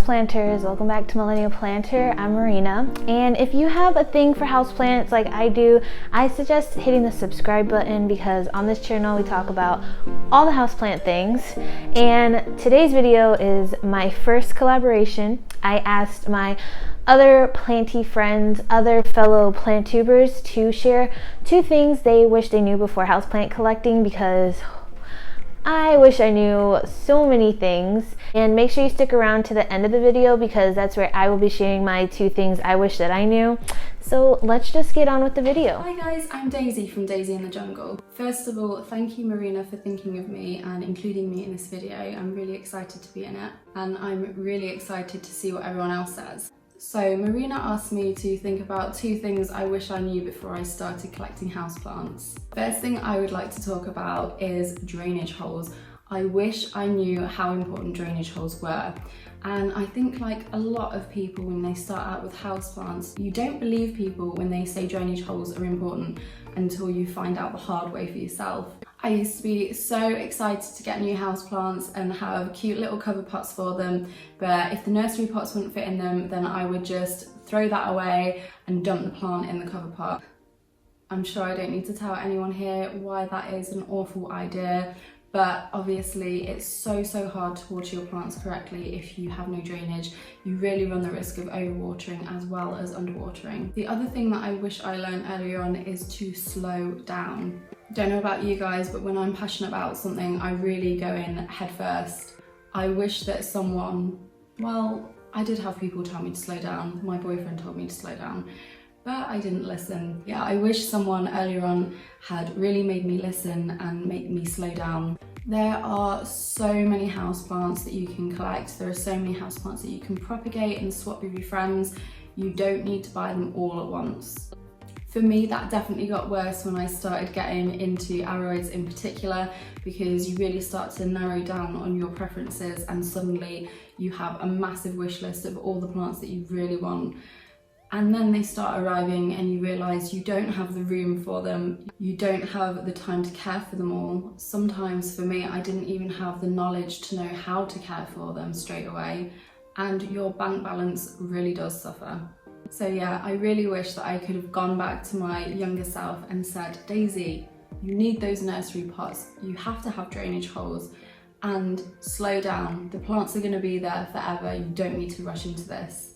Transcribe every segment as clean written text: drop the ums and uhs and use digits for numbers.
Houseplanters, welcome back to Millennial Planter. I'm Marina, and if you have a thing for houseplants like I do, I suggest hitting the subscribe button because on this channel we talk about all the houseplant things. And today's video is my first collaboration. I asked my other planty friends, other fellow plantubers to share 2 things they wish they knew before houseplant collecting, because I wish I knew so many things. And make sure you stick around to the end of the video because that's where I will be sharing my 2 things I wish that I knew. So let's just get on with the video. Hi guys, I'm Daisy from Daisy in the Jungle. First of all, thank you Marina for thinking of me and including me in this video. I'm really excited to be in it, and I'm really excited to see what everyone else says. So Marina asked me to think about 2 things I wish I knew before I started collecting houseplants. First thing I would like to talk about is drainage holes. I wish I knew how important drainage holes were. And I think, like a lot of people when they start out with houseplants, you don't believe people when they say drainage holes are important until you find out the hard way for yourself. I used to be so excited to get new houseplants and have cute little cover pots for them, but if the nursery pots wouldn't fit in them, then I would just throw that away and dump the plant in the cover pot. I'm sure I don't need to tell anyone here why that is an awful idea, but obviously it's so hard to water your plants correctly if you have no drainage. You really run the risk of overwatering as well as underwatering. The other thing that I wish I learned earlier on is to slow down. Don't know about you guys, but when I'm passionate about something, I really go in head first. I wish that someone, well, I did have people tell me to slow down. My boyfriend told me to slow down, but I didn't listen. Yeah, I wish someone earlier on had really made me listen and make me slow down. There are so many houseplants that you can collect. There are so many houseplants that you can propagate and swap with your friends. You don't need to buy them all at once. For me, that definitely got worse when I started getting into aroids in particular, because you really start to narrow down on your preferences and suddenly you have a massive wish list of all the plants that you really want. And then they start arriving and you realise you don't have the room for them. You don't have the time to care for them all. Sometimes for me, I didn't even have the knowledge to know how to care for them straight away. And your bank balance really does suffer. So yeah, I really wish that I could have gone back to my younger self and said, Daisy, you need those nursery pots. You have to have drainage holes, and slow down. The plants are going to be there forever. You don't need to rush into this.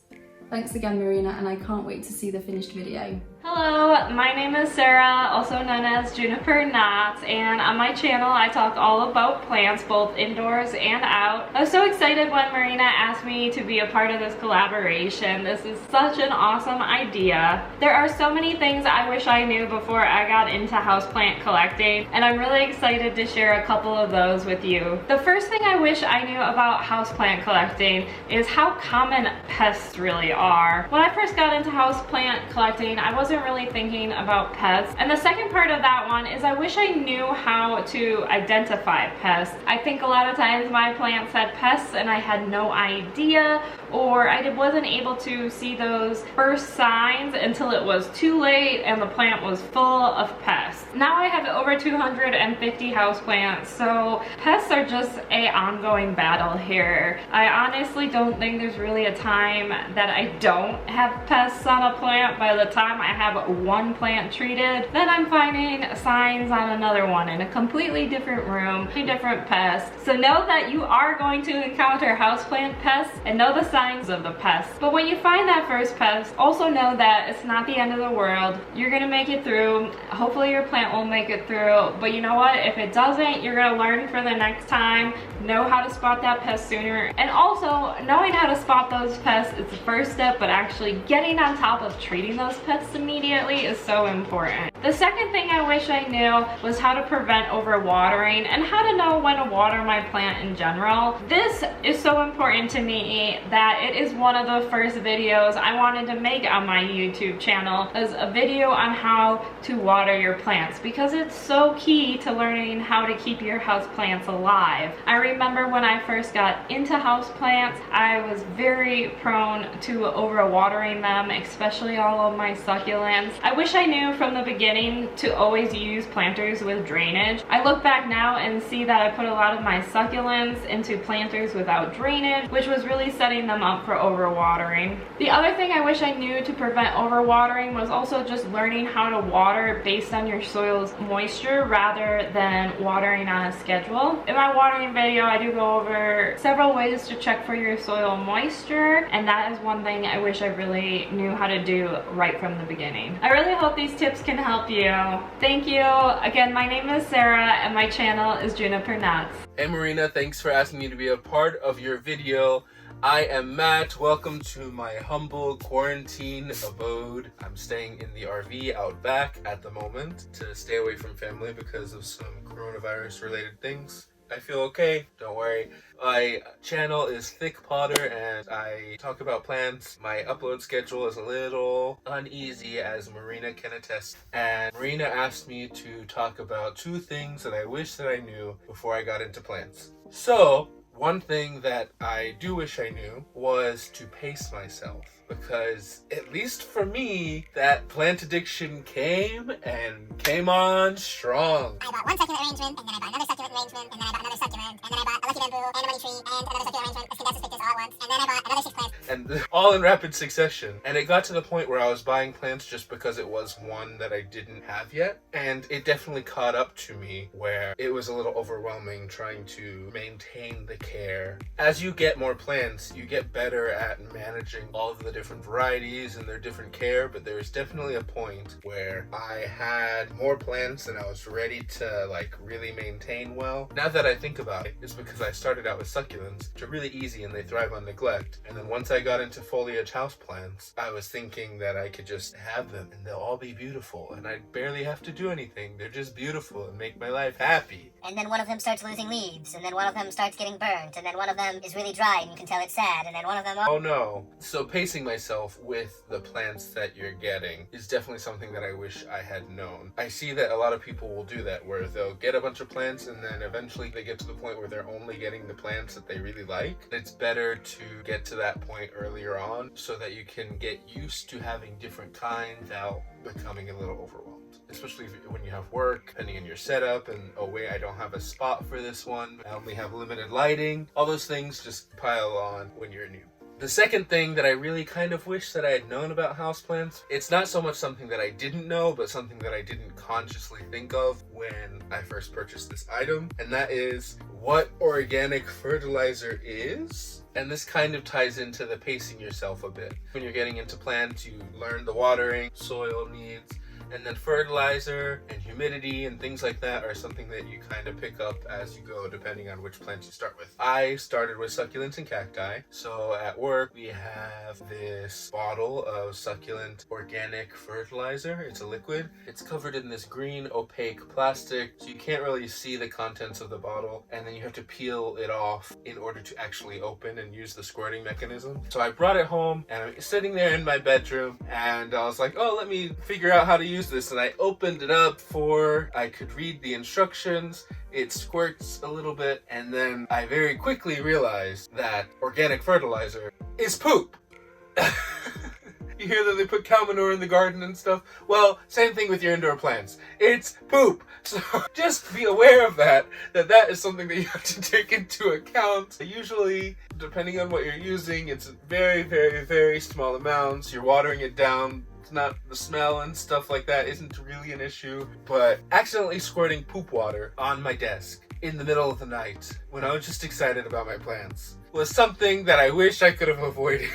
Thanks again, Marina, and I can't wait to see the finished video. Hello, my name is Sarah, also known as Juniper, and on my channel I talk all about plants, both indoors and out. I was so excited when Marina asked me to be a part of this collaboration. This is such an awesome idea. There are so many things I wish I knew before I got into houseplant collecting, and I'm really excited to share a couple of those with you. The first thing I wish I knew about houseplant collecting is how common pests really are. When I first got into houseplant collecting, I wasn't really thinking about pests. And the second part of that one is I wish I knew how to identify pests. I think a lot of times my plants had pests and I had no idea, or I wasn't able to see those first signs until it was too late and the plant was full of pests. Now I have over 250 houseplants, so pests are just an ongoing battle here. I honestly don't think there's really a time that I don't have pests on a plant. By the time I have one plant treated, then I'm finding signs on another one in a completely different room, different pests. So know that you are going to encounter houseplant pests and know the signs of the pests. But when you find that first pest, also know that it's not the end of the world. You're gonna make it through. Hopefully your plant will make it through, but you know what? If it doesn't, you're gonna learn for the next time. Know how to spot that pest sooner. And also, knowing how to spot those pests is the first step, but actually getting on top of treating those pests immediately is so important. The second thing I wish I knew was how to prevent overwatering and how to know when to water my plant in general. This is so important to me that it is one of the first videos I wanted to make on my YouTube channel, is a video on how to water your plants, because it's so key to learning how to keep your house plants alive. I remember when I first got into houseplants, I was very prone to overwatering them, especially all of my succulents. I wish I knew from the beginning to always use planters with drainage. I look back now and see that I put a lot of my succulents into planters without drainage, which was really setting them up for overwatering. The other thing I wish I knew to prevent overwatering was also just learning how to water based on your soil's moisture rather than watering on a schedule. In my watering video, I do go over several ways to check for your soil moisture, and that is one thing I wish I really knew how to do right from the beginning. I really hope these tips can help you. Thank you. Again, my name is Sarah and my channel is Juniper Nuts. Hey Marina, thanks for asking me to be a part of your video. I am Matt. Welcome to my humble quarantine abode. I'm staying in the RV out back at the moment to stay away from family because of some coronavirus related things. I feel okay, don't worry. My channel is Thick Potter and I talk about plants. My upload schedule is a little uneasy, as Marina can attest. And Marina asked me to talk about 2 things that I wish that I knew before I got into plants. So, one thing that I do wish I knew was to pace myself, because at least for me, that plant addiction came on strong. I bought one succulent arrangement, and then I bought another succulent arrangement, and then I bought another succulent, and then I bought a lucky bamboo and a money tree and another succulent arrangement, a condensus pictus all at once, and then I bought another 6 plants. And all in rapid succession. And it got to the point where I was buying plants just because it was one that I didn't have yet. And it definitely caught up to me where it was a little overwhelming trying to maintain the care. As you get more plants, you get better at managing all of the different varieties and their different care, but there's definitely a point where I had more plants and I was ready to really maintain well. Now that I think about it, it's because I started out with succulents, which are really easy and they thrive on neglect. And then once I got into foliage houseplants, I was thinking that I could just have them and they'll all be beautiful and I barely have to do anything. They're just beautiful and make my life happy. And then one of them starts losing leaves, and then one of them starts getting burnt, and then one of them is really dry and you can tell it's sad, and then one of them... Oh no. So pacing myself with the plants that you're getting is definitely something that I wish I had known. I see that a lot of people will do that, where they'll get a bunch of plants and then eventually they get to the point where they're only getting the plants that they really like. It's better to get to that point earlier on so that you can get used to having different kinds without becoming a little overwhelmed. Especially when you have work, depending on your setup, and oh wait, I don't have a spot for this one, I only have limited lighting. All those things just pile on when you're new. The second thing that I really kind of wish that I had known about houseplants, it's not so much something that I didn't know, but something that I didn't consciously think of when I first purchased this item, and that is what organic fertilizer is. And this kind of ties into the pacing yourself a bit. When you're getting into plants, you learn the watering, soil needs, and then fertilizer and humidity and things like that are something that you kind of pick up as you go, depending on which plant you start with. I started with succulents and cacti. So at work, we have this bottle of succulent organic fertilizer. It's a liquid. It's covered in this green opaque plastic, so you can't really see the contents of the bottle, and then you have to peel it off in order to actually open and use the squirting mechanism. So I brought it home and I'm sitting there in my bedroom and I was like, oh, let me figure out how to use this, and I opened it up before I could read the instructions. It squirts a little bit, and then I very quickly realized that organic fertilizer is poop. You hear that they put cow manure in the garden and stuff? Well, same thing with your indoor plants. It's poop. So just be aware of that is something that you have to take into account. Usually, depending on what you're using, it's very, very, very small amounts. You're watering it down. Not the smell and stuff like that isn't really an issue, but accidentally squirting poop water on my desk in the middle of the night when I was just excited about my plants was something that I wish I could have avoided.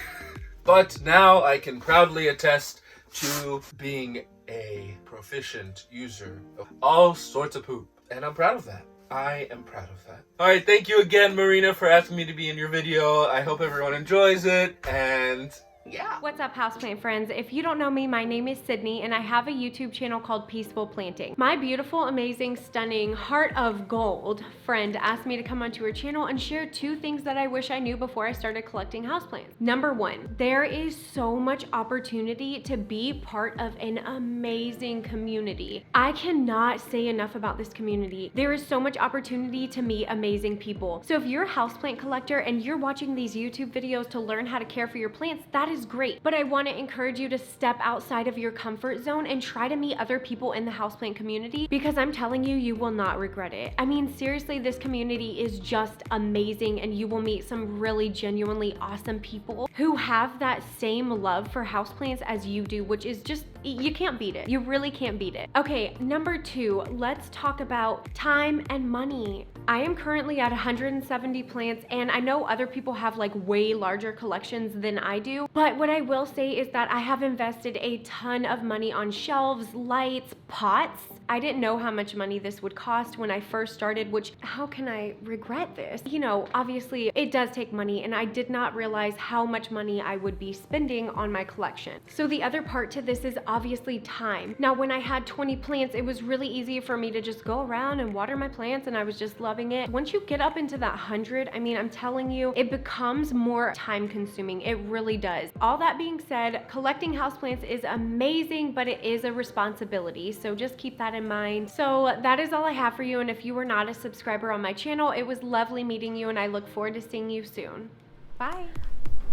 But now I can proudly attest to being a proficient user of all sorts of poop, and I'm proud of that. I am proud of that. Alright, thank you again, Marina, for asking me to be in your video. I hope everyone enjoys it, and Yeah. What's up, houseplant friends? If you don't know me, my name is Sydney and I have a YouTube channel called Peaceful Planting. My beautiful, amazing, stunning, heart of gold friend asked me to come onto her channel and share 2 things that I wish I knew before I started collecting houseplants. Number 1, there is so much opportunity to be part of an amazing community. I cannot say enough about this community. There is so much opportunity to meet amazing people. So if you're a houseplant collector and you're watching these YouTube videos to learn how to care for your plants, that is great. But I want to encourage you to step outside of your comfort zone and try to meet other people in the houseplant community, because I'm telling you, you will not regret it. I mean, seriously, this community is just amazing and you will meet some really genuinely awesome people who have that same love for houseplants as you do, which is just, you can't beat it. You really can't beat it. Okay, number 2, let's talk about time and money. I am currently at 170 plants and I know other people have like way larger collections than I do, but what I will say is that I have invested a ton of money on shelves, lights, pots. I didn't know how much money this would cost when I first started, which, how can I regret this? You know, obviously it does take money and I did not realize how much money I would be spending on my collection. So the other part to this is obviously time. Now, when I had 20 plants, it was really easy for me to just go around and water my plants and I was just loving it. Once you get up into that 100, I mean, I'm telling you, it becomes more time consuming. It really does. All that being said, collecting houseplants is amazing, but it is a responsibility. So just keep that in mind. So that is all I have for you. And if you were not a subscriber on my channel, it was lovely meeting you and I look forward to seeing you soon. Bye.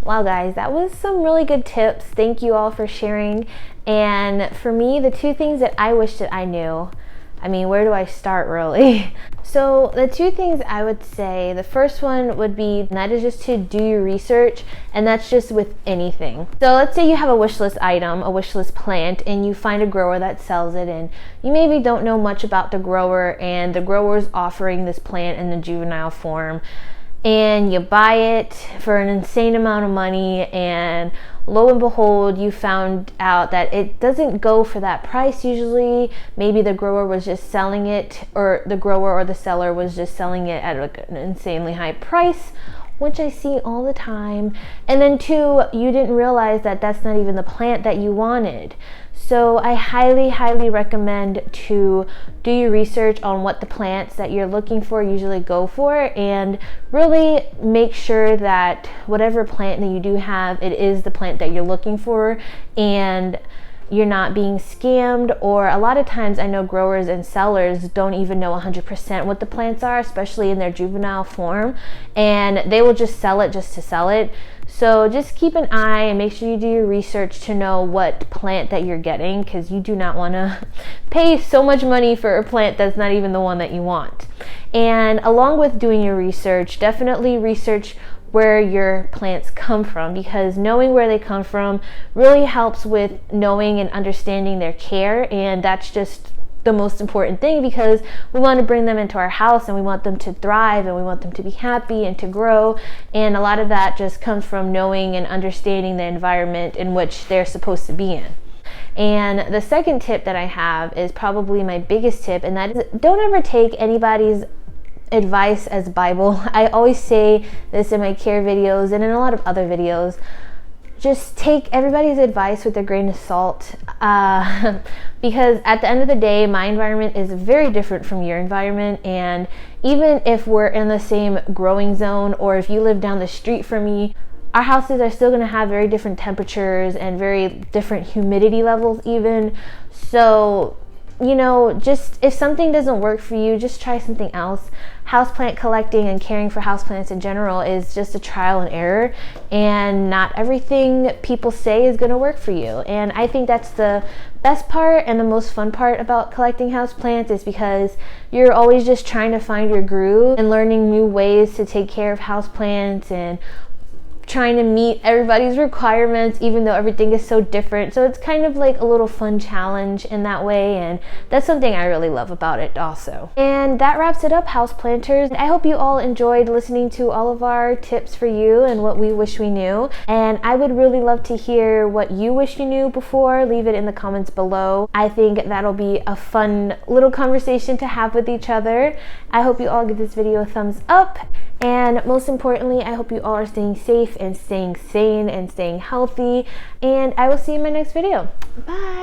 Wow guys, that was some really good tips. Thank you all for sharing. And for me, the 2 things that I wish that I knew, I mean, where do I start really? So the 2 things I would say, the first one would be, and that is just to do your research, and that's just with anything. So let's say you have a wish list item, a wish list plant, and you find a grower that sells it, and you maybe don't know much about the grower, and the grower is offering this plant in the juvenile form, and you buy it for an insane amount of money, and lo and behold, you found out that it doesn't go for that price usually. Maybe the grower was just selling it, or the grower or the seller was just selling it at an insanely high price, which I see all the time. And then 2, you didn't realize that that's not even the plant that you wanted. So I highly, highly recommend to do your research on what the plants that you're looking for usually go for, and really make sure that whatever plant that you do have, it is the plant that you're looking for and you're not being scammed. Or a lot of times I know growers and sellers don't even know 100% what the plants are, especially in their juvenile form, and they will just sell it just to sell it. So just keep an eye and make sure you do your research to know what plant that you're getting, because you do not want to pay so much money for a plant that's not even the one that you want. And along with doing your research, definitely research where your plants come from, because knowing where they come from really helps with knowing and understanding their care, and that's just the most important thing, because we want to bring them into our house and we want them to thrive and we want them to be happy and to grow, and a lot of that just comes from knowing and understanding the environment in which they're supposed to be in. And the second tip that I have is probably my biggest tip, and that is, don't ever take anybody's advice as Bible. I always say this in my care videos and in a lot of other videos. Just take everybody's advice with a grain of salt, because at the end of the day, my environment is very different from your environment, and even if we're in the same growing zone, or if you live down the street from me, our houses are still going to have very different temperatures and very different humidity levels even. So, you know, just if something doesn't work for you, just try something else. Houseplant collecting and caring for houseplants in general is just a trial and error, and not everything people say is going to work for you. And I think that's the best part and the most fun part about collecting houseplants, is because you're always just trying to find your groove and learning new ways to take care of houseplants and trying to meet everybody's requirements, even though everything is so different. So it's kind of like a little fun challenge in that way, and that's something I really love about it also. And that wraps it up, houseplanters. I hope you all enjoyed listening to all of our tips for you and what we wish we knew, and I would really love to hear what you wish you knew before. Leave it in the comments below. I think that'll be a fun little conversation to have with each other. I hope you all give this video a thumbs up, And most importantly, I hope you all are staying safe and staying sane and staying healthy. And I will see you in my next video. Bye.